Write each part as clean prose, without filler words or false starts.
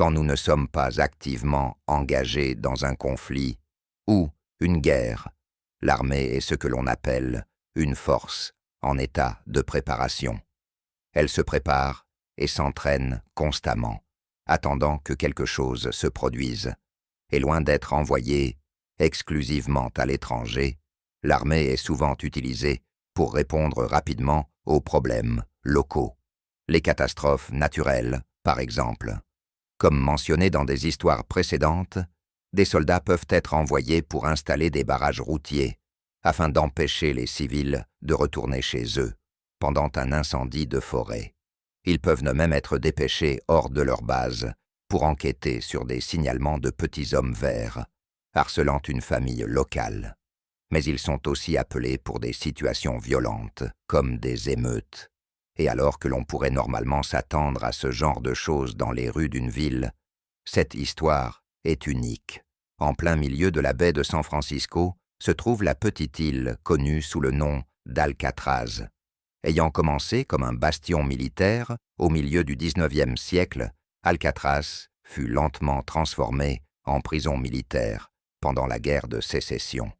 quand nous ne sommes pas activement engagés dans un conflit ou une guerre. L'armée est ce que l'on appelle une force en état de préparation. Elle se prépare et s'entraîne constamment, attendant que quelque chose se produise. Et loin d'être envoyée exclusivement à l'étranger, l'armée est souvent utilisée pour répondre rapidement aux problèmes locaux. Les catastrophes naturelles, par exemple. Comme mentionné dans des histoires précédentes, des soldats peuvent être envoyés pour installer des barrages routiers, afin d'empêcher les civils de retourner chez eux pendant un incendie de forêt. Ils peuvent même être dépêchés hors de leur base pour enquêter sur des signalements de petits hommes verts, harcelant une famille locale. Mais ils sont aussi appelés pour des situations violentes, comme des émeutes. Et alors que l'on pourrait normalement s'attendre à ce genre de choses dans les rues d'une ville, cette histoire est unique. En plein milieu de la baie de San Francisco se trouve la petite île connue sous le nom d'Alcatraz. Ayant commencé comme un bastion militaire au milieu du XIXe siècle, Alcatraz fut lentement transformée en prison militaire pendant la guerre de Sécession.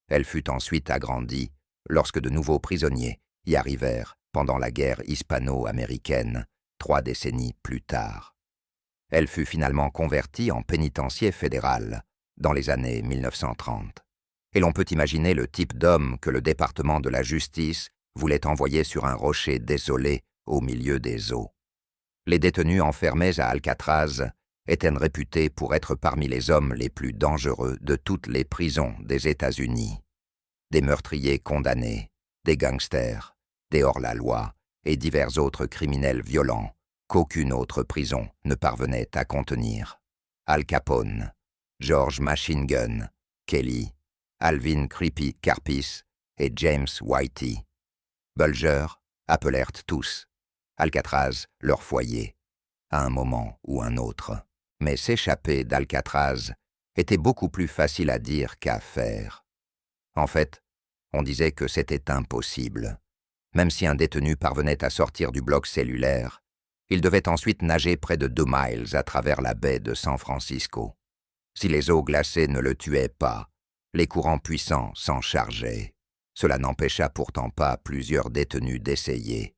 Elle fut ensuite agrandie lorsque de nouveaux prisonniers y arrivèrent pendant la guerre hispano-américaine, 3 décennies plus tard. Elle fut finalement convertie en pénitencier fédéral dans les années 1930. Et l'on peut imaginer le type d'homme que le département de la justice voulait envoyer sur un rocher désolé au milieu des eaux. Les détenus enfermés à Alcatraz étaient réputés pour être parmi les hommes les plus dangereux de toutes les prisons des États-Unis. Des meurtriers condamnés, des gangsters, des hors-la-loi et divers autres criminels violents qu'aucune autre prison ne parvenait à contenir. Al Capone, George Machine Gun, Kelly, Alvin Creepy Karpis et James Whitey. Bulger appelèrent tous Alcatraz leur foyer, à un moment ou un autre. Mais s'échapper d'Alcatraz était beaucoup plus facile à dire qu'à faire. En fait, on disait que c'était impossible. Même si un détenu parvenait à sortir du bloc cellulaire, il devait ensuite nager près de 2 miles à travers la baie de San Francisco. Si les eaux glacées ne le tuaient pas, les courants puissants s'en chargeaient. Cela n'empêcha pourtant pas plusieurs détenus d'essayer.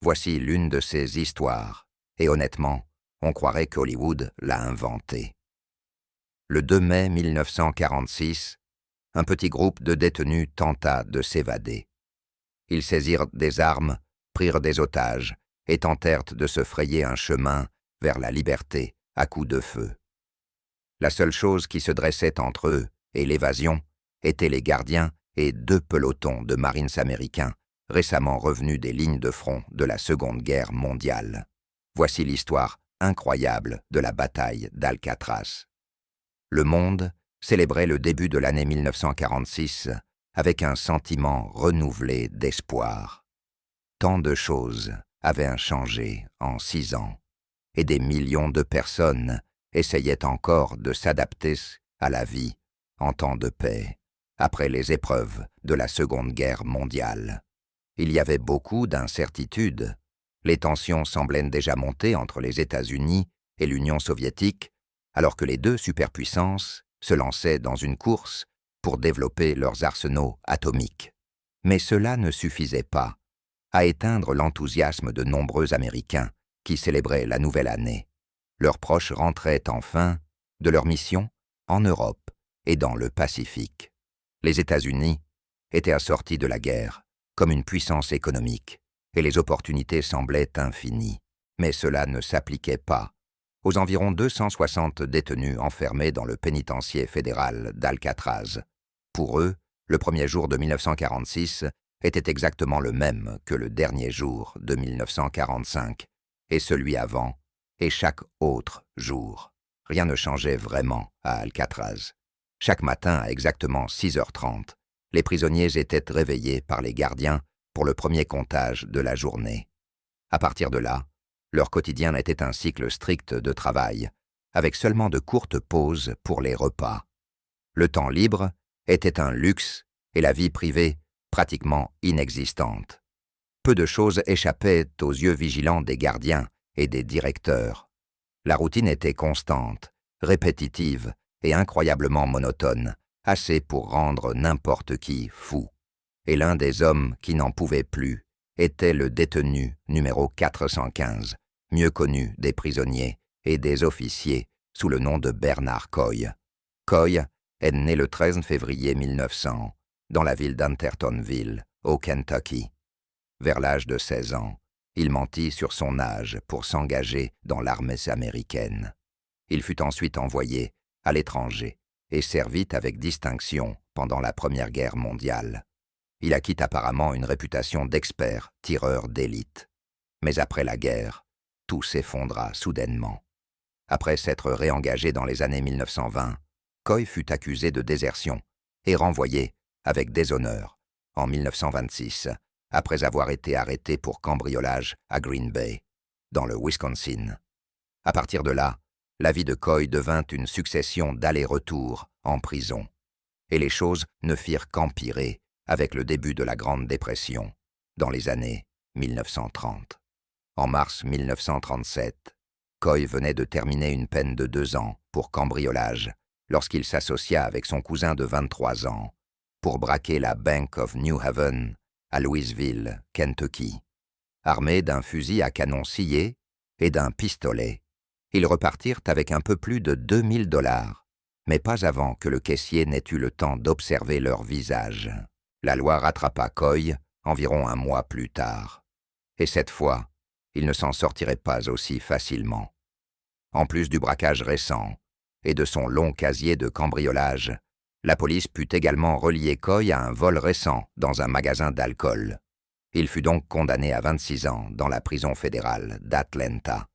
Voici l'une de ces histoires, et honnêtement, on croirait qu'Hollywood l'a inventée. Le 2 mai 1946, un petit groupe de détenus tenta de s'évader. Ils saisirent des armes, prirent des otages et tentèrent de se frayer un chemin vers la liberté à coups de feu. La seule chose qui se dressait entre eux et l'évasion étaient les gardiens et 2 pelotons de Marines américains récemment revenus des lignes de front de la Seconde Guerre mondiale. Voici l'histoire incroyable de la bataille d'Alcatraz. Le monde célébrait le début de l'année 1946 avec un sentiment renouvelé d'espoir. Tant de choses avaient changé en 6 ans, et des millions de personnes essayaient encore de s'adapter à la vie en temps de paix, après les épreuves de la Seconde Guerre mondiale. Il y avait beaucoup d'incertitudes. Les tensions semblaient déjà monter entre les États-Unis et l'Union soviétique, alors que les 2 superpuissances se lançaient dans une course pour développer leurs arsenaux atomiques. Mais cela ne suffisait pas à éteindre l'enthousiasme de nombreux Américains qui célébraient la nouvelle année. Leurs proches rentraient enfin de leur mission en Europe et dans le Pacifique. Les États-Unis étaient assortis de la guerre comme une puissance économique et les opportunités semblaient infinies. Mais cela ne s'appliquait pas aux environ 260 détenus enfermés dans le pénitencier fédéral d'Alcatraz. Pour eux, le premier jour de 1946 était exactement le même que le dernier jour de 1945, et celui avant, et chaque autre jour. Rien ne changeait vraiment à Alcatraz. Chaque matin à exactement 6h30, les prisonniers étaient réveillés par les gardiens pour le premier comptage de la journée. À partir de là, leur quotidien était un cycle strict de travail, avec seulement de courtes pauses pour les repas. Le temps libre était un luxe et la vie privée pratiquement inexistante. Peu de choses échappaient aux yeux vigilants des gardiens et des directeurs. La routine était constante, répétitive et incroyablement monotone, assez pour rendre n'importe qui fou. Et l'un des hommes qui n'en pouvait plus était le détenu numéro 415, mieux connu des prisonniers et des officiers sous le nom de Bernard Coy. Coy est né le 13 février 1900 dans la ville d'Antertonville, au Kentucky. Vers l'âge de 16 ans, il mentit sur son âge pour s'engager dans l'armée américaine. Il fut ensuite envoyé à l'étranger et servit avec distinction pendant la Première Guerre mondiale. Il acquit apparemment une réputation d'expert tireur d'élite. Mais après la guerre, tout s'effondra soudainement. Après s'être réengagé dans les années 1920, Coy fut accusé de désertion et renvoyé avec déshonneur en 1926, après avoir été arrêté pour cambriolage à Green Bay, dans le Wisconsin. À partir de là, la vie de Coy devint une succession d'allers-retours en prison, et les choses ne firent qu'empirer avec le début de la Grande Dépression, dans les années 1930. En mars 1937, Coy venait de terminer une peine de 2 ans pour cambriolage lorsqu'il s'associa avec son cousin de 23 ans pour braquer la Bank of New Haven à Louisville, Kentucky. Armés d'un fusil à canon scié et d'un pistolet, ils repartirent avec un peu plus de 2000 $, mais pas avant que le caissier n'ait eu le temps d'observer leur visage. La loi rattrapa Coy environ un mois plus tard. Et cette fois, il ne s'en sortirait pas aussi facilement. En plus du braquage récent et de son long casier de cambriolage, la police put également relier Coy à un vol récent dans un magasin d'alcool. Il fut donc condamné à 26 ans dans la prison fédérale d'Atlanta.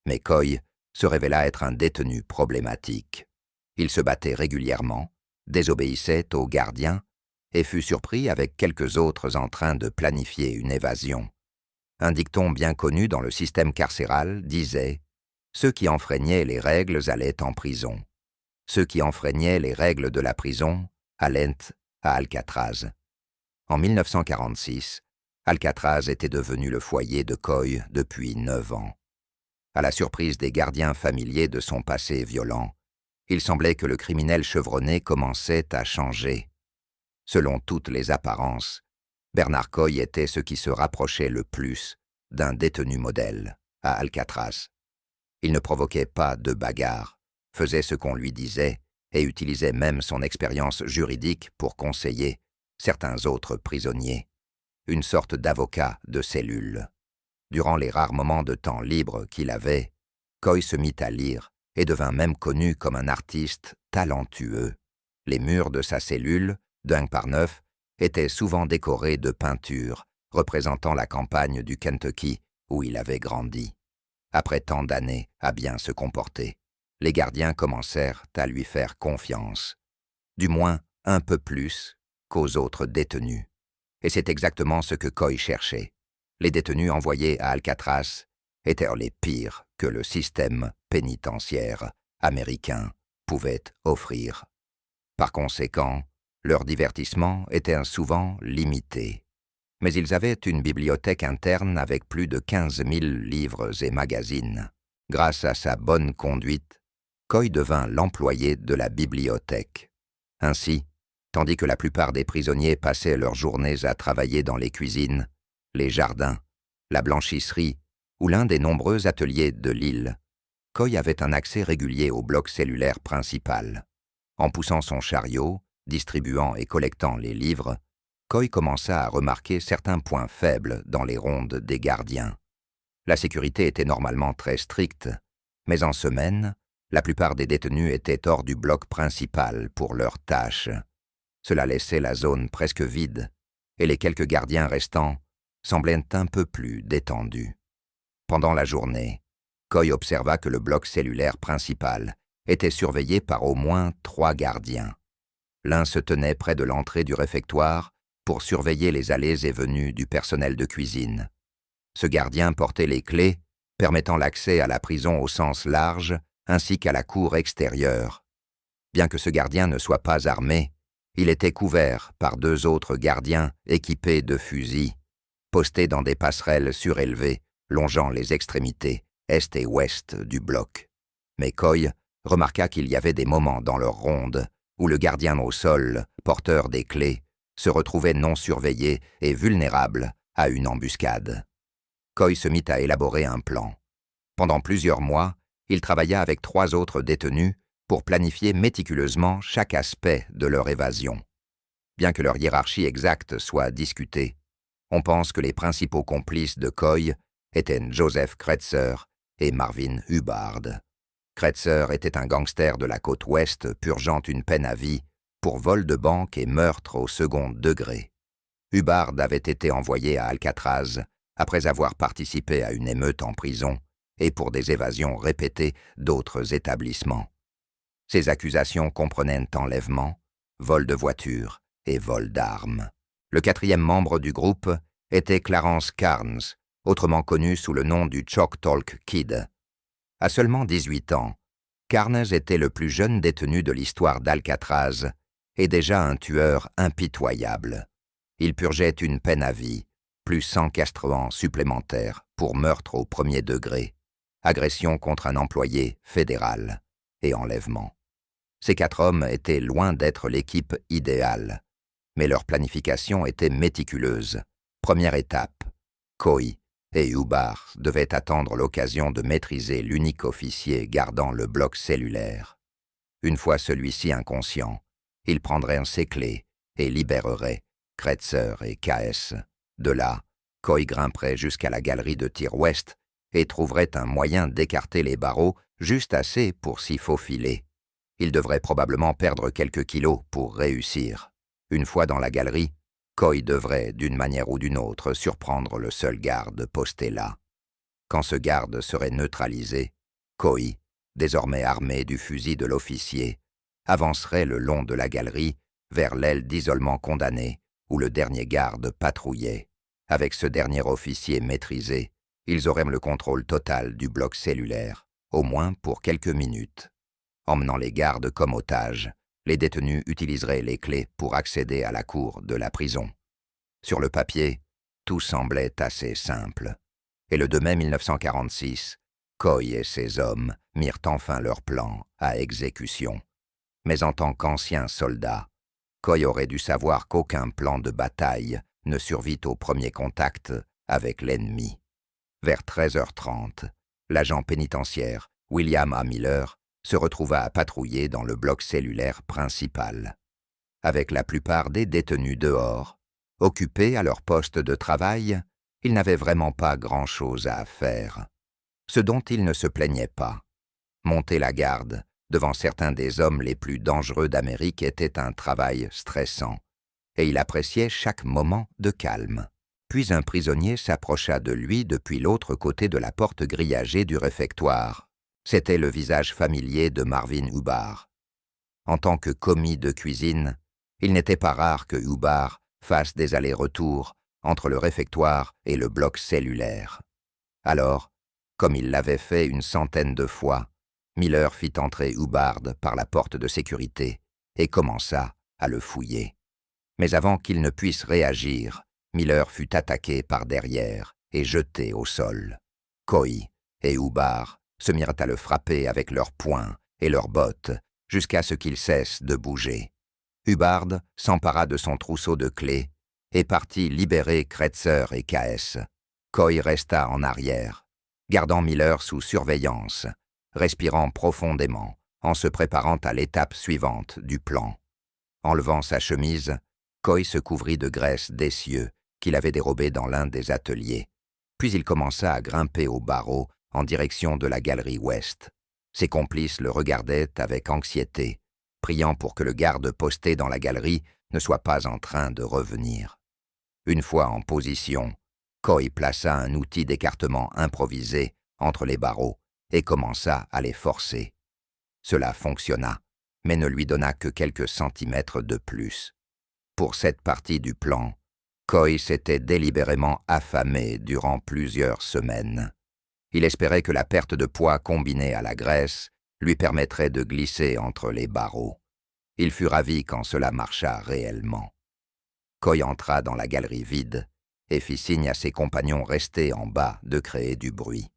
Mais Coy se révéla être un détenu problématique. Il se battait régulièrement, désobéissait aux gardiens et fut surpris avec quelques autres en train de planifier une évasion. Un dicton bien connu dans le système carcéral disait « Ceux qui enfreignaient les règles allaient en prison. Ceux qui enfreignaient les règles de la prison allaient à Alcatraz. » En 1946, Alcatraz était devenu le foyer de Coy depuis 9 ans. À la surprise des gardiens familiers de son passé violent, il semblait que le criminel chevronné commençait à changer. Selon toutes les apparences, Bernard Coy était ce qui se rapprochait le plus d'un détenu modèle à Alcatraz. Il ne provoquait pas de bagarre, faisait ce qu'on lui disait et utilisait même son expérience juridique pour conseiller certains autres prisonniers. Une sorte d'avocat de cellule. Durant les rares moments de temps libre qu'il avait, Coy se mit à lire et devint même connu comme un artiste talentueux. Les murs de sa cellule, d'un par 9, étaient souvent décorés de peintures représentant la campagne du Kentucky où il avait grandi. Après tant d'années à bien se comporter, les gardiens commencèrent à lui faire confiance, du moins un peu plus qu'aux autres détenus. Et c'est exactement ce que Coy cherchait. Les détenus envoyés à Alcatraz étaient les pires que le système pénitentiaire américain pouvait offrir. Par conséquent, leur divertissement était souvent limité. Mais ils avaient une bibliothèque interne avec plus de 15 000 livres et magazines. Grâce à sa bonne conduite, Coy devint l'employé de la bibliothèque. Ainsi, tandis que la plupart des prisonniers passaient leurs journées à travailler dans les cuisines, les jardins, la blanchisserie ou l'un des nombreux ateliers de l'île, Coy avait un accès régulier au bloc cellulaire principal. En poussant son chariot, distribuant et collectant les livres, Coy commença à remarquer certains points faibles dans les rondes des gardiens. La sécurité était normalement très stricte, mais en semaine, la plupart des détenus étaient hors du bloc principal pour leurs tâches. Cela laissait la zone presque vide, et les quelques gardiens restants semblaient un peu plus détendus. Pendant la journée, Coy observa que le bloc cellulaire principal était surveillé par au moins 3 gardiens. L'un se tenait près de l'entrée du réfectoire pour surveiller les allées et venues du personnel de cuisine. Ce gardien portait les clés permettant l'accès à la prison au sens large ainsi qu'à la cour extérieure. Bien que ce gardien ne soit pas armé, il était couvert par 2 autres gardiens équipés de fusils, postés dans des passerelles surélevées longeant les extrémités est et ouest du bloc. Mais Coy remarqua qu'il y avait des moments dans leur ronde où le gardien au sol, porteur des clés, se retrouvait non surveillé et vulnérable à une embuscade. Coy se mit à élaborer un plan. Pendant plusieurs mois, il travailla avec 3 autres détenus pour planifier méticuleusement chaque aspect de leur évasion. Bien que leur hiérarchie exacte soit discutée, on pense que les principaux complices de Coy étaient Joseph Kretzer et Marvin Hubbard. Kretzer était un gangster de la côte ouest purgeant une peine à vie pour vol de banque et meurtre au second degré. Hubbard avait été envoyé à Alcatraz après avoir participé à une émeute en prison et pour des évasions répétées d'autres établissements. Ces accusations comprenaient enlèvement, vol de voiture et vol d'armes. Le 4e membre du groupe était Clarence Carnes, autrement connu sous le nom du Chalk Talk Kid. À seulement 18 ans, Carnes était le plus jeune détenu de l'histoire d'Alcatraz et déjà un tueur impitoyable. Il purgeait une peine à vie, plus 104 ans supplémentaires pour meurtre au 1er degré, agression contre un employé fédéral et enlèvement. Ces 4 hommes étaient loin d'être l'équipe idéale, mais leur planification était méticuleuse. Première étape, Coy et Hubbard devaient attendre l'occasion de maîtriser l'unique officier gardant le bloc cellulaire. Une fois celui-ci inconscient, ils prendraient ses clés et libéreraient Kretzer et KS. De là, Coy grimperait jusqu'à la galerie de tir ouest et trouverait un moyen d'écarter les barreaux juste assez pour s'y faufiler. Il devrait probablement perdre quelques kilos pour réussir. Une fois dans la galerie, Coy devrait, d'une manière ou d'une autre, surprendre le seul garde posté là. Quand ce garde serait neutralisé, Coy, désormais armé du fusil de l'officier, avancerait le long de la galerie vers l'aile d'isolement condamné où le dernier garde patrouillait. Avec ce dernier officier maîtrisé, ils auraient le contrôle total du bloc cellulaire, au moins pour quelques minutes. Emmenant les gardes comme otages, les détenus utiliseraient les clés pour accéder à la cour de la prison. Sur le papier, tout semblait assez simple. Et le 2 mai 1946, Coy et ses hommes mirent enfin leur plan à exécution. Mais en tant qu'ancien soldat, Coy aurait dû savoir qu'aucun plan de bataille ne survit au premier contact avec l'ennemi. Vers 13h30, l'agent pénitentiaire William A. Miller se retrouva à patrouiller dans le bloc cellulaire principal. Avec la plupart des détenus dehors, occupés à leur poste de travail, ils n'avaient vraiment pas grand-chose à faire. Ce dont ils ne se plaignaient pas. Monter la garde devant certains des hommes les plus dangereux d'Amérique était un travail stressant, et il appréciait chaque moment de calme. Puis un prisonnier s'approcha de lui depuis l'autre côté de la porte grillagée du réfectoire. C'était le visage familier de Marvin Hubbard. En tant que commis de cuisine, il n'était pas rare que Hubbard fasse des allers-retours entre le réfectoire et le bloc cellulaire. Alors, comme il l'avait fait une centaine de fois, Miller fit entrer Hubbard par la porte de sécurité et commença à le fouiller. Mais avant qu'il ne puisse réagir, Miller fut attaqué par derrière et jeté au sol. Coy et Hubbard se mirent à le frapper avec leurs poings et leurs bottes jusqu'à ce qu'il cesse de bouger. Hubbard s'empara de son trousseau de clés et partit libérer Kretzer et KS. Coy resta en arrière, gardant Miller sous surveillance, respirant profondément en se préparant à l'étape suivante du plan. Enlevant sa chemise, Coy se couvrit de graisse d'essieu qu'il avait dérobée dans l'un des ateliers. Puis il commença à grimper au barreau en direction de la galerie ouest. Ses complices le regardaient avec anxiété, priant pour que le garde posté dans la galerie ne soit pas en train de revenir. Une fois en position, Coy plaça un outil d'écartement improvisé entre les barreaux et commença à les forcer. Cela fonctionna, mais ne lui donna que quelques centimètres de plus. Pour cette partie du plan, Coy s'était délibérément affamé durant plusieurs semaines. Il espérait que la perte de poids combinée à la graisse lui permettrait de glisser entre les barreaux. Il fut ravi quand cela marcha réellement. Coy entra dans la galerie vide et fit signe à ses compagnons restés en bas de créer du bruit.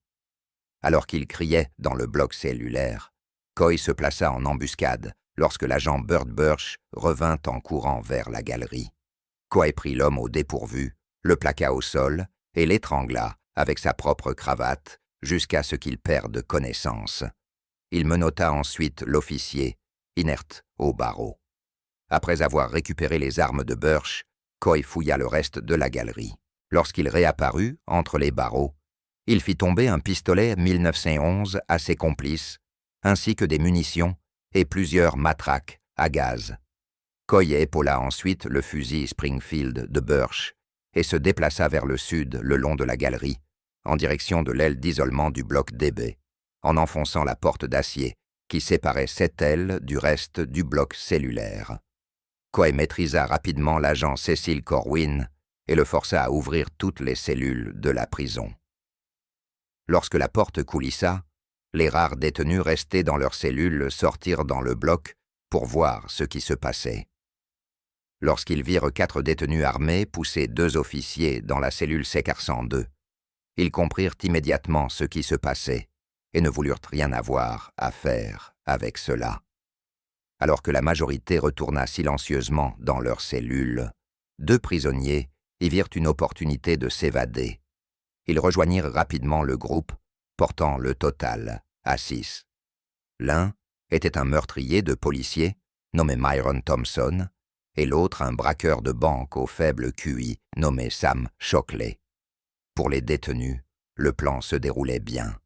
Alors qu'il criait dans le bloc cellulaire, Coy se plaça en embuscade lorsque l'agent Burt Burch revint en courant vers la galerie. Coy prit l'homme au dépourvu, le plaqua au sol et l'étrangla avec sa propre cravate jusqu'à ce qu'il perde connaissance. Il menotta ensuite l'officier, inerte au barreau. Après avoir récupéré les armes de Burch, Coy fouilla le reste de la galerie. Lorsqu'il réapparut entre les barreaux, il fit tomber un pistolet 1911 à ses complices, ainsi que des munitions et plusieurs matraques à gaz. Coy épaula ensuite le fusil Springfield de Burch et se déplaça vers le sud le long de la galerie, en direction de l'aile d'isolement du bloc DB, en enfonçant la porte d'acier qui séparait cette aile du reste du bloc cellulaire. Coy maîtrisa rapidement l'agent Cecil Corwin et le força à ouvrir toutes les cellules de la prison. Lorsque la porte coulissa, les rares détenus restés dans leurs cellules sortirent dans le bloc pour voir ce qui se passait. Lorsqu'ils virent 4 détenus armés pousser 2 officiers dans la cellule C402, ils comprirent immédiatement ce qui se passait et ne voulurent rien avoir à faire avec cela. Alors que la majorité retourna silencieusement dans leurs cellules, 2 prisonniers y virent une opportunité de s'évader. Ils rejoignirent rapidement le groupe, portant le total à 6. L'un était un meurtrier de policiers, nommé Myron Thompson, et l'autre un braqueur de banque au faible QI, nommé Sam Shockley. Pour les détenus, le plan se déroulait bien,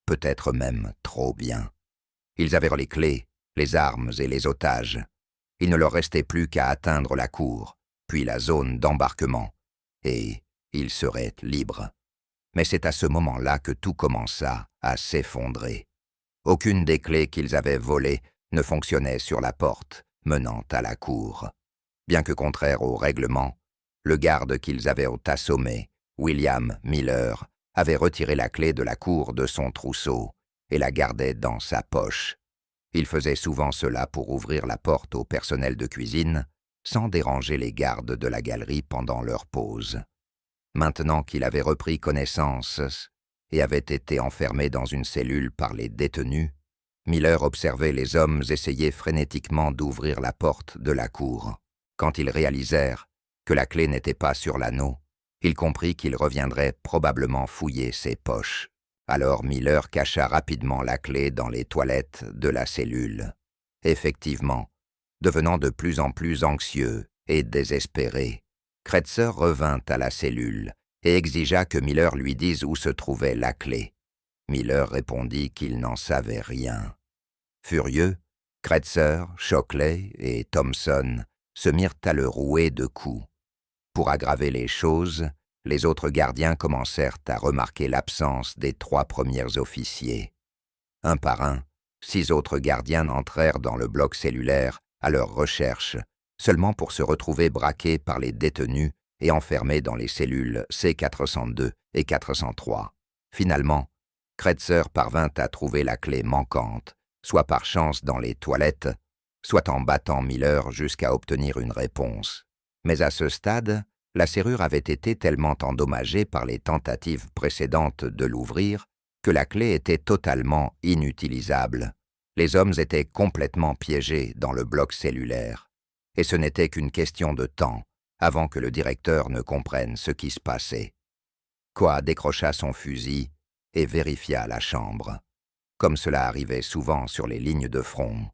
peut-être même trop bien. Ils avaient les clés, les armes et les otages. Il ne leur restait plus qu'à atteindre la cour, puis la zone d'embarquement, et ils seraient libres. Mais c'est à ce moment-là que tout commença à s'effondrer. Aucune des clés qu'ils avaient volées ne fonctionnait sur la porte menant à la cour. Bien que contraire au règlement, le garde qu'ils avaient assommé, William Miller, avait retiré la clé de la cour de son trousseau et la gardait dans sa poche. Il faisait souvent cela pour ouvrir la porte au personnel de cuisine sans déranger les gardes de la galerie pendant leur pause. Maintenant qu'il avait repris connaissance et avait été enfermé dans une cellule par les détenus, Miller observait les hommes essayer frénétiquement d'ouvrir la porte de la cour. Quand ils réalisèrent que la clé n'était pas sur l'anneau, il comprit qu'il reviendrait probablement fouiller ses poches. Alors Miller cacha rapidement la clé dans les toilettes de la cellule. Effectivement, devenant de plus en plus anxieux et désespéré, Kretzer revint à la cellule et exigea que Miller lui dise où se trouvait la clé. Miller répondit qu'il n'en savait rien. Furieux, Kretzer, Shockley et Thompson se mirent à le rouer de coups. Pour aggraver les choses, les autres gardiens commencèrent à remarquer l'absence des 3 premiers officiers. Un par un, 6 autres gardiens entrèrent dans le bloc cellulaire à leur recherche, seulement pour se retrouver braqués par les détenus et enfermés dans les cellules C402 et 403. Finalement, Kretzer parvint à trouver la clé manquante, soit par chance dans les toilettes, soit en battant Miller jusqu'à obtenir une réponse. Mais à ce stade, la serrure avait été tellement endommagée par les tentatives précédentes de l'ouvrir que la clé était totalement inutilisable. Les hommes étaient complètement piégés dans le bloc cellulaire, et ce n'était qu'une question de temps avant que le directeur ne comprenne ce qui se passait. Coy décrocha son fusil et vérifia la chambre. Comme cela arrivait souvent sur les lignes de front,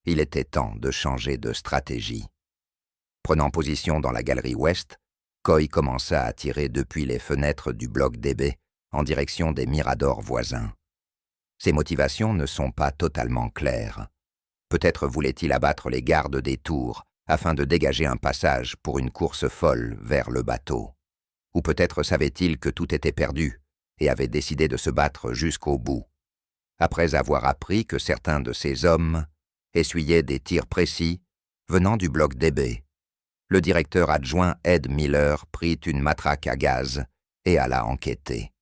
il était temps de changer de stratégie. Prenant position dans la galerie ouest, Coy commença à tirer depuis les fenêtres du bloc DB en direction des miradors voisins. Ses motivations ne sont pas totalement claires. Peut-être voulait-il abattre les gardes des tours afin de dégager un passage pour une course folle vers le bateau. Ou peut-être savait-il que tout était perdu et avait décidé de se battre jusqu'au bout. Après avoir appris que certains de ses hommes essuyaient des tirs précis venant du bloc DB, le directeur adjoint Ed Miller prit une matraque à gaz et alla enquêter.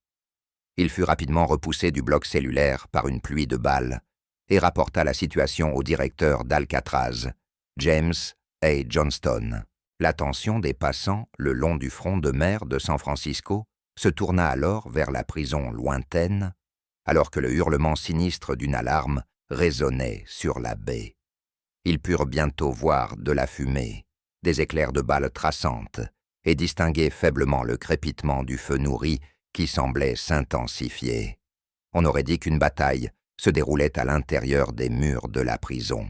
Il fut rapidement repoussé du bloc cellulaire par une pluie de balles et rapporta la situation au directeur d'Alcatraz, James A. Johnston. L'attention des passants le long du front de mer de San Francisco se tourna alors vers la prison lointaine alors que le hurlement sinistre d'une alarme résonnait sur la baie. Ils purent bientôt voir de la fumée, des éclairs de balles traçantes, et distinguer faiblement le crépitement du feu nourri qui semblait s'intensifier. On aurait dit qu'une bataille se déroulait à l'intérieur des murs de la prison,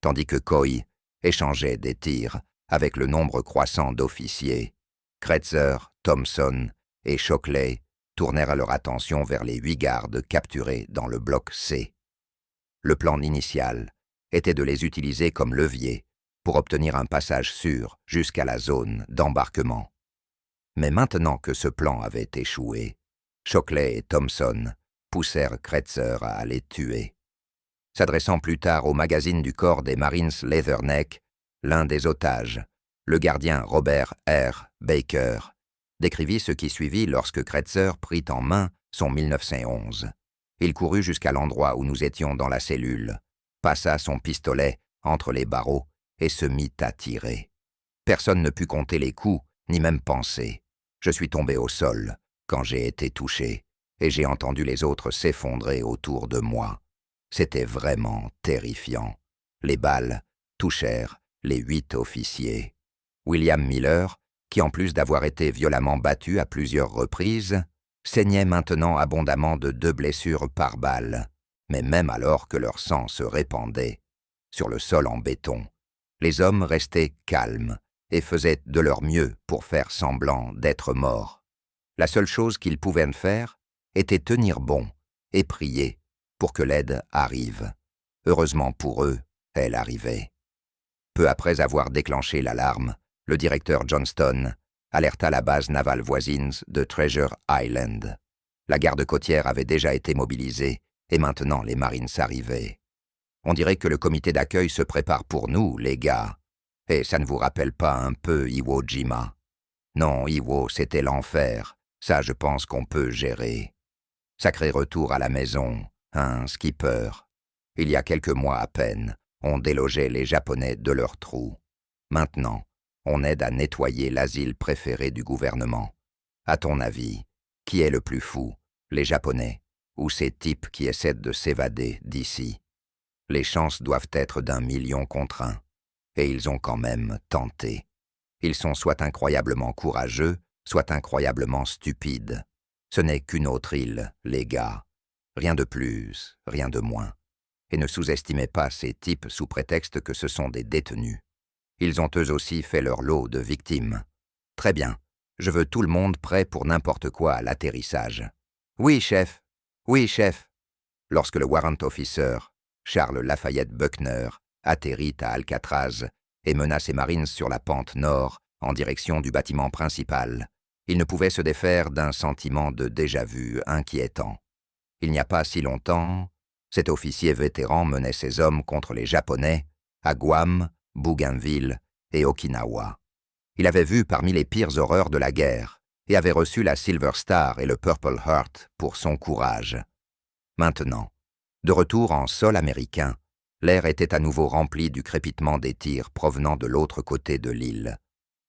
tandis que Coy échangeait des tirs avec le nombre croissant d'officiers. Kretzer, Thompson et Shockley tournèrent leur attention vers les 8 gardes capturés dans le bloc C. Le plan initial était de les utiliser comme levier pour obtenir un passage sûr jusqu'à la zone d'embarquement. Mais maintenant que ce plan avait échoué, Shockley et Thompson poussèrent Kretzer à les tuer. S'adressant plus tard au magazine du corps des Marines Leatherneck, l'un des otages, le gardien Robert R. Baker, décrivit ce qui suivit lorsque Kretzer prit en main son 1911. Il courut jusqu'à l'endroit où nous étions dans la cellule, passa son pistolet entre les barreaux et se mit à tirer. Personne ne put compter les coups, ni même penser. Je suis tombé au sol quand j'ai été touché, et j'ai entendu les autres s'effondrer autour de moi. C'était vraiment terrifiant. Les balles touchèrent les 8 officiers. William Miller, qui en plus d'avoir été violemment battu à plusieurs reprises, saignait maintenant abondamment de 2 blessures par balle. Mais même alors que leur sang se répandait sur le sol en béton, les hommes restaient calmes et faisaient de leur mieux pour faire semblant d'être morts. La seule chose qu'ils pouvaient faire était tenir bon et prier pour que l'aide arrive. Heureusement pour eux, elle arrivait. Peu après avoir déclenché l'alarme, le directeur Johnston alerta la base navale voisine de Treasure Island. La garde côtière avait déjà été mobilisée et maintenant les Marines arrivaient. On dirait que le comité d'accueil se prépare pour nous, les gars. Et ça ne vous rappelle pas un peu Iwo Jima? Non, Iwo, c'était l'enfer. Ça, je pense qu'on peut gérer. Sacré retour à la maison, hein, skipper. Il y a quelques mois à peine, on délogeait les Japonais de leurs trous. Maintenant, on aide à nettoyer l'asile préféré du gouvernement. À ton avis, qui est le plus fou, les Japonais ou ces types qui essaient de s'évader d'ici? Les chances doivent être d'1 million contre 1. Et ils ont quand même tenté. Ils sont soit incroyablement courageux, soit incroyablement stupides. Ce n'est qu'une autre île, les gars. Rien de plus, rien de moins. Et ne sous-estimez pas ces types sous prétexte que ce sont des détenus. Ils ont eux aussi fait leur lot de victimes. Très bien, je veux tout le monde prêt pour n'importe quoi à l'atterrissage. Oui, chef. Oui, chef. Lorsque le warrant officer, Charles Lafayette Buckner, atterrit à Alcatraz et mena ses Marines sur la pente nord en direction du bâtiment principal, il ne pouvait se défaire d'un sentiment de déjà-vu inquiétant. Il n'y a pas si longtemps, cet officier vétéran menait ses hommes contre les Japonais à Guam, Bougainville et Okinawa. Il avait vu parmi les pires horreurs de la guerre et avait reçu la Silver Star et le Purple Heart pour son courage. Maintenant, de retour en sol américain, l'air était à nouveau rempli du crépitement des tirs provenant de l'autre côté de l'île.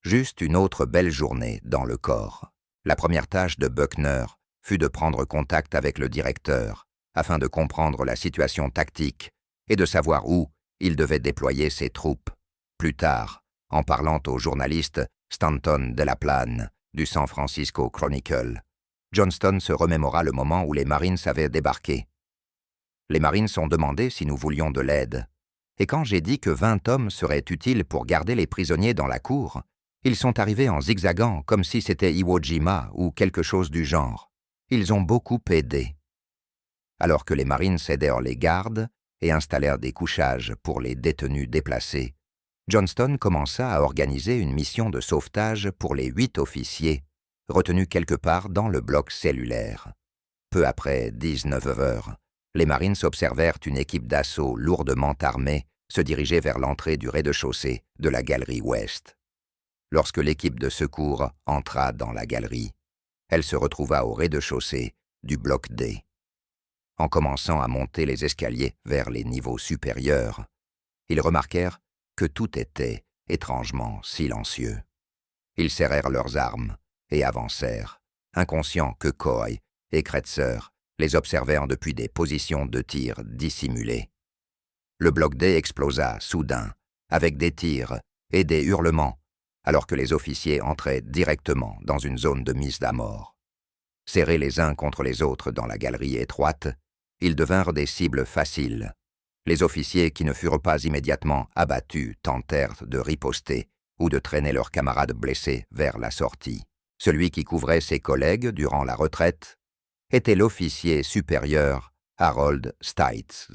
Juste une autre belle journée dans le corps. La première tâche de Buckner fut de prendre contact avec le directeur afin de comprendre la situation tactique et de savoir où il devait déployer ses troupes. Plus tard, en parlant au journaliste Stanton Delaplane du San Francisco Chronicle, Johnston se remémora le moment où les Marines avaient débarqué. Les Marines ont demandé si nous voulions de l'aide, et quand j'ai dit que 20 hommes seraient utiles pour garder les prisonniers dans la cour, ils sont arrivés en zigzagant comme si c'était Iwo Jima ou quelque chose du genre. Ils ont beaucoup aidé. Alors que les Marines aidèrent les gardes et installèrent des couchages pour les détenus déplacés, Johnston commença à organiser une mission de sauvetage pour les 8 officiers, retenus quelque part dans le bloc cellulaire. Peu après 19 heures, les Marines observèrent une équipe d'assaut lourdement armée se diriger vers l'entrée du rez-de-chaussée de la galerie ouest. Lorsque l'équipe de secours entra dans la galerie, elle se retrouva au rez-de-chaussée du bloc D. En commençant à monter les escaliers vers les niveaux supérieurs, ils remarquèrent que tout était étrangement silencieux. Ils serrèrent leurs armes et avancèrent, inconscients que Coy et Kretzer les observèrent depuis des positions de tir dissimulées. Le bloc D explosa soudain, avec des tirs et des hurlements, alors que les officiers entraient directement dans une zone de mise à mort. Serrés les uns contre les autres dans la galerie étroite, ils devinrent des cibles faciles. Les officiers qui ne furent pas immédiatement abattus tentèrent de riposter ou de traîner leurs camarades blessés vers la sortie. Celui qui couvrait ses collègues durant la retraite était l'officier supérieur Harold Stites.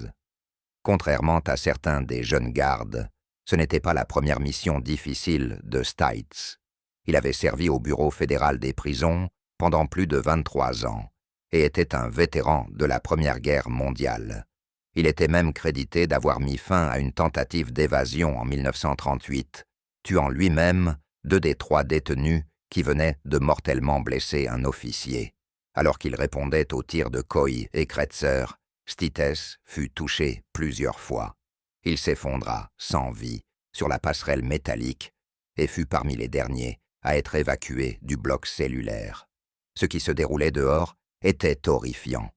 Contrairement à certains des jeunes gardes, ce n'était pas la première mission difficile de Stites. Il avait servi au Bureau fédéral des prisons pendant plus de 23 ans et était un vétéran de la Première Guerre mondiale. Il était même crédité d'avoir mis fin à une tentative d'évasion en 1938, tuant lui-même 2 des 3 détenus qui venaient de mortellement blesser un officier. Alors qu'il répondait aux tirs de Coy et Kretzer, Stites fut touché plusieurs fois. Il s'effondra, sans vie, sur la passerelle métallique et fut parmi les derniers à être évacué du bloc cellulaire. Ce qui se déroulait dehors était horrifiant.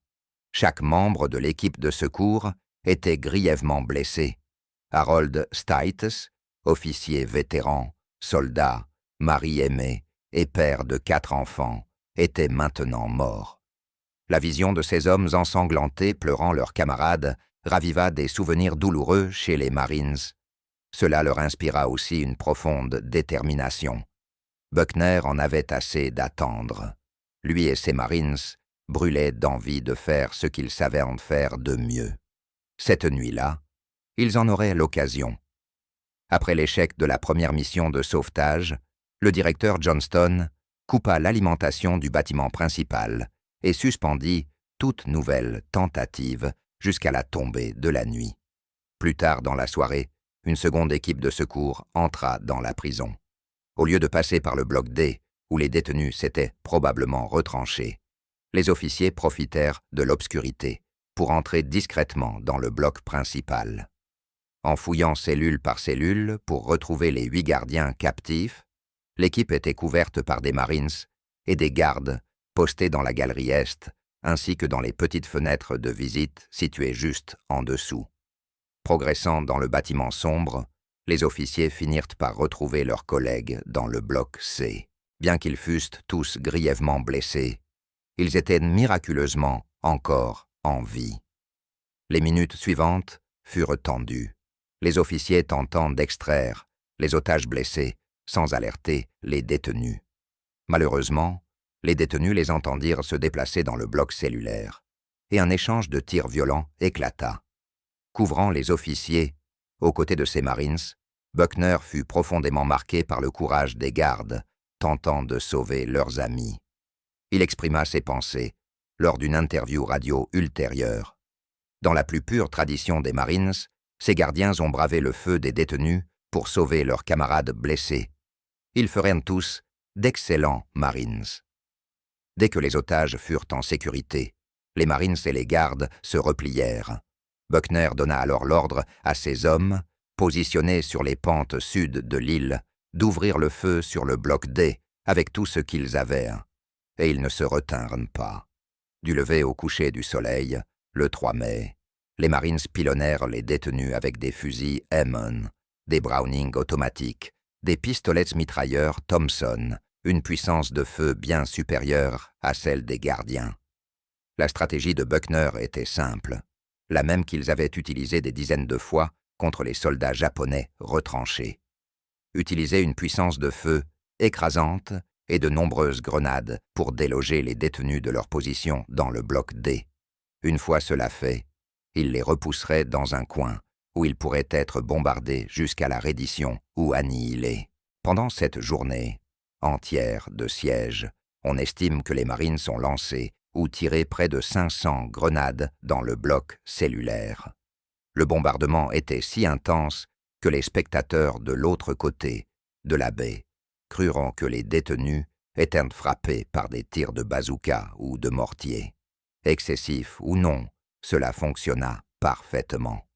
Chaque membre de l'équipe de secours était grièvement blessé. Harold Stites, officier vétéran, soldat, mari aimé et père de 4 enfants, était maintenant mort. La vision de ces hommes ensanglantés pleurant leurs camarades raviva des souvenirs douloureux chez les Marines. Cela leur inspira aussi une profonde détermination. Buckner en avait assez d'attendre. Lui et ses Marines brûlaient d'envie de faire ce qu'ils savaient en faire de mieux. Cette nuit-là, ils en auraient l'occasion. Après l'échec de la première mission de sauvetage, le directeur Johnston coupa l'alimentation du bâtiment principal et suspendit toute nouvelle tentative jusqu'à la tombée de la nuit. Plus tard dans la soirée, une seconde équipe de secours entra dans la prison. Au lieu de passer par le bloc D, où les détenus s'étaient probablement retranchés, les officiers profitèrent de l'obscurité pour entrer discrètement dans le bloc principal. En fouillant cellule par cellule pour retrouver les 8 gardiens captifs, l'équipe était couverte par des Marines et des gardes postés dans la galerie Est, ainsi que dans les petites fenêtres de visite situées juste en dessous. Progressant dans le bâtiment sombre, les officiers finirent par retrouver leurs collègues dans le bloc C. Bien qu'ils fussent tous grièvement blessés, ils étaient miraculeusement encore en vie. Les minutes suivantes furent tendues, les officiers tentant d'extraire les otages blessés sans alerter les détenus. Malheureusement, les détenus les entendirent se déplacer dans le bloc cellulaire, et un échange de tirs violents éclata. Couvrant les officiers, aux côtés de ses Marines, Buckner fut profondément marqué par le courage des gardes, tentant de sauver leurs amis. Il exprima ses pensées lors d'une interview radio ultérieure. Dans la plus pure tradition des Marines, ces gardiens ont bravé le feu des détenus pour sauver leurs camarades blessés. Ils feraient tous d'excellents Marines. Dès que les otages furent en sécurité, les Marines et les gardes se replièrent. Buckner donna alors l'ordre à ses hommes, positionnés sur les pentes sud de l'île, d'ouvrir le feu sur le bloc D avec tout ce qu'ils avaient. Et ils ne se retinrent pas. Du lever au coucher du soleil, le 3 mai, les Marines pilonnèrent les détenus avec des fusils Hammond, des Browning automatiques, des pistolets mitrailleurs Thompson, une puissance de feu bien supérieure à celle des gardiens. La stratégie de Buckner était simple, la même qu'ils avaient utilisée des dizaines de fois contre les soldats japonais retranchés. Utiliser une puissance de feu écrasante et de nombreuses grenades pour déloger les détenus de leur position dans le bloc D. Une fois cela fait, ils les repousseraient dans un coin où ils pourraient être bombardés jusqu'à la reddition ou annihilés. Pendant cette journée entière de siège, on estime que les Marines ont lancé ou tiré près de 500 grenades dans le bloc cellulaire. Le bombardement était si intense que les spectateurs de l'autre côté de la baie crurent que les détenus étaient frappés par des tirs de bazooka ou de mortier. Excessif ou non, cela fonctionna parfaitement.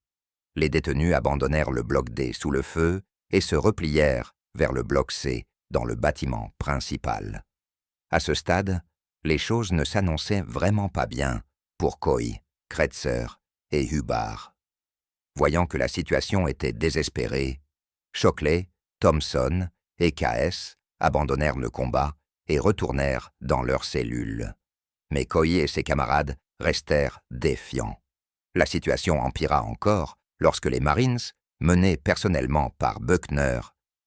Les détenus abandonnèrent le bloc D sous le feu et se replièrent vers le bloc C dans le bâtiment principal. À ce stade, les choses ne s'annonçaient vraiment pas bien pour Coy, Kretzer et Hubbard. Voyant que la situation était désespérée, Shockley, Thompson et KS abandonnèrent le combat et retournèrent dans leurs cellules. Mais Coy et ses camarades restèrent défiants. La situation empira encore lorsque les Marines, menés personnellement par Buckner,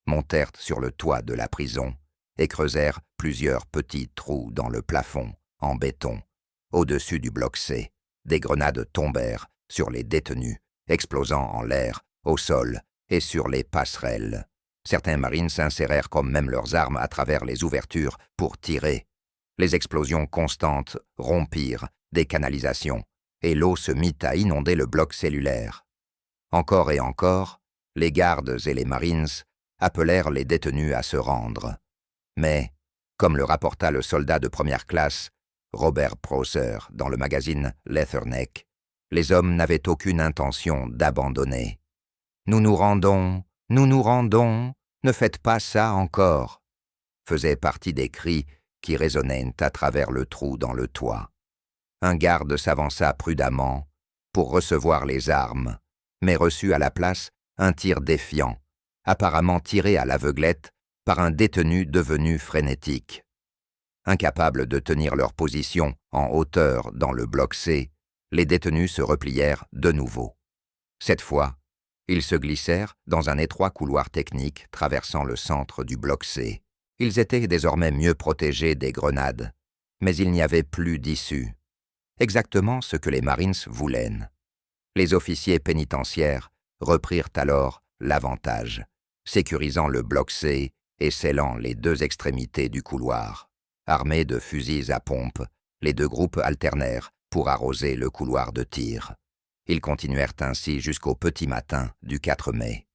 montèrent sur le toit de la prison et creusèrent plusieurs petits trous dans le plafond, en béton. Au-dessus du bloc C, des grenades tombèrent sur les détenus, explosant en l'air, au sol et sur les passerelles. Certains Marines insérèrent quand même leurs armes à travers les ouvertures pour tirer. Les explosions constantes rompirent des canalisations et l'eau se mit à inonder le bloc cellulaire. Encore et encore, les gardes et les Marines appelèrent les détenus à se rendre. Mais, comme le rapporta le soldat de première classe, Robert Prosser, dans le magazine Leatherneck, les hommes n'avaient aucune intention d'abandonner. « Nous nous rendons, ne faites pas ça encore », faisait partie des cris qui résonnaient à travers le trou dans le toit. Un garde s'avança prudemment pour recevoir les armes, mais reçut à la place un tir défiant, apparemment tiré à l'aveuglette par un détenu devenu frénétique. Incapables de tenir leur position en hauteur dans le bloc C, les détenus se replièrent de nouveau. Cette fois, ils se glissèrent dans un étroit couloir technique traversant le centre du bloc C. Ils étaient désormais mieux protégés des grenades, mais il n'y avait plus d'issue. Exactement ce que les Marines voulaient. Les officiers pénitentiaires reprirent alors l'avantage, sécurisant le bloc C et scellant les deux extrémités du couloir. Armés de fusils à pompe, les deux groupes alternèrent pour arroser le couloir de tir. Ils continuèrent ainsi jusqu'au petit matin du 4 mai.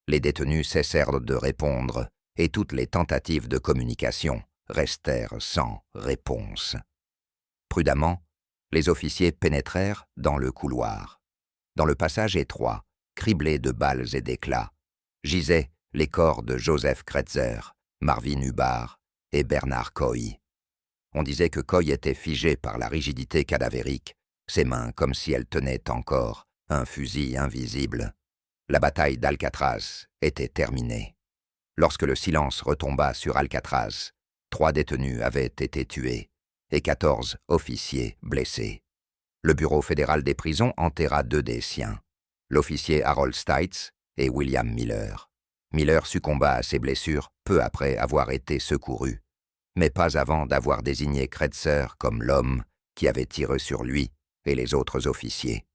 Les détenus cessèrent de répondre et toutes les tentatives de communication restèrent sans réponse. Prudemment, les officiers pénétrèrent dans le couloir. Dans le passage étroit, criblé de balles et d'éclats, gisaient les corps de Joseph Kretzer, Marvin Hubbard et Bernard Coy. On disait que Coy était figé par la rigidité cadavérique, ses mains comme si elles tenaient encore un fusil invisible. La bataille d'Alcatraz était terminée. Lorsque le silence retomba sur Alcatraz, 3 détenus avaient été tués et 14 officiers blessés. Le Bureau fédéral des prisons enterra 2 des siens, l'officier Harold Stites et William Miller. Miller succomba à ses blessures peu après avoir été secouru, mais pas avant d'avoir désigné Kretzer comme l'homme qui avait tiré sur lui et les autres officiers.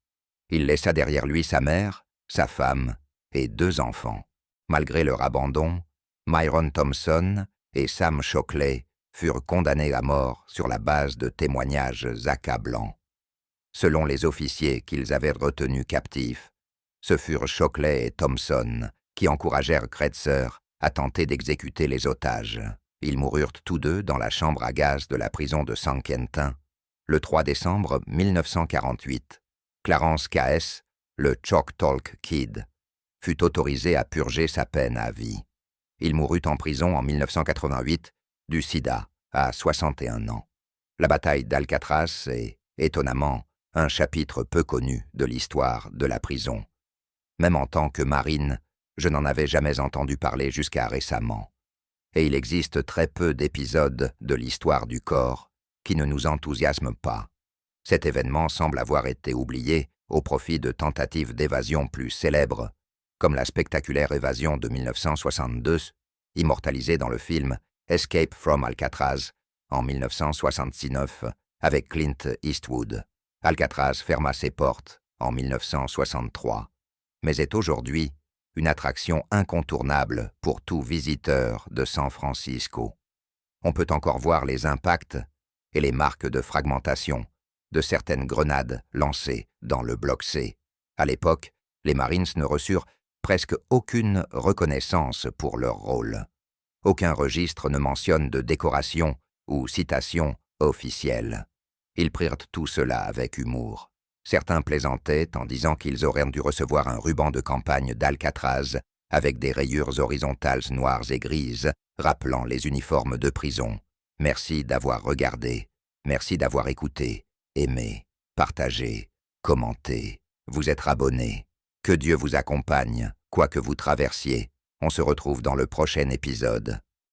Il laissa derrière lui sa mère, sa femme et 2 enfants. Malgré leur abandon, Myron Thompson et Sam Shockley furent condamnés à mort sur la base de témoignages accablants. Selon les officiers qu'ils avaient retenus captifs, ce furent Shockley et Thompson qui encouragèrent Kretzer à tenter d'exécuter les otages. Ils moururent tous 2 dans la chambre à gaz de la prison de San Quentin le 3 décembre 1948. Clarence KS, le Choctaw Kid, fut autorisé à purger sa peine à vie. Il mourut en prison en 1988 du sida à 61 ans. La bataille d'Alcatraz est, étonnamment, un chapitre peu connu de l'histoire de la prison. Même en tant que marine, je n'en avais jamais entendu parler jusqu'à récemment. Et il existe très peu d'épisodes de l'histoire du corps qui ne nous enthousiasment pas. Cet événement semble avoir été oublié au profit de tentatives d'évasion plus célèbres, comme la spectaculaire évasion de 1962, immortalisée dans le film Escape from Alcatraz en 1969 avec Clint Eastwood. Alcatraz ferma ses portes en 1963, mais est aujourd'hui une attraction incontournable pour tout visiteur de San Francisco. On peut encore voir les impacts et les marques de fragmentation de certaines grenades lancées dans le bloc C. À l'époque, les Marines ne reçurent presque aucune reconnaissance pour leur rôle. Aucun registre ne mentionne de décoration ou citation officielle. Ils prirent tout cela avec humour. Certains plaisantaient en disant qu'ils auraient dû recevoir un ruban de campagne d'Alcatraz avec des rayures horizontales noires et grises rappelant les uniformes de prison. Merci d'avoir regardé, merci d'avoir écouté, aimé partagez, commentez, vous être abonné. Que Dieu vous accompagne, quoi que vous traversiez. On se retrouve dans le prochain épisode.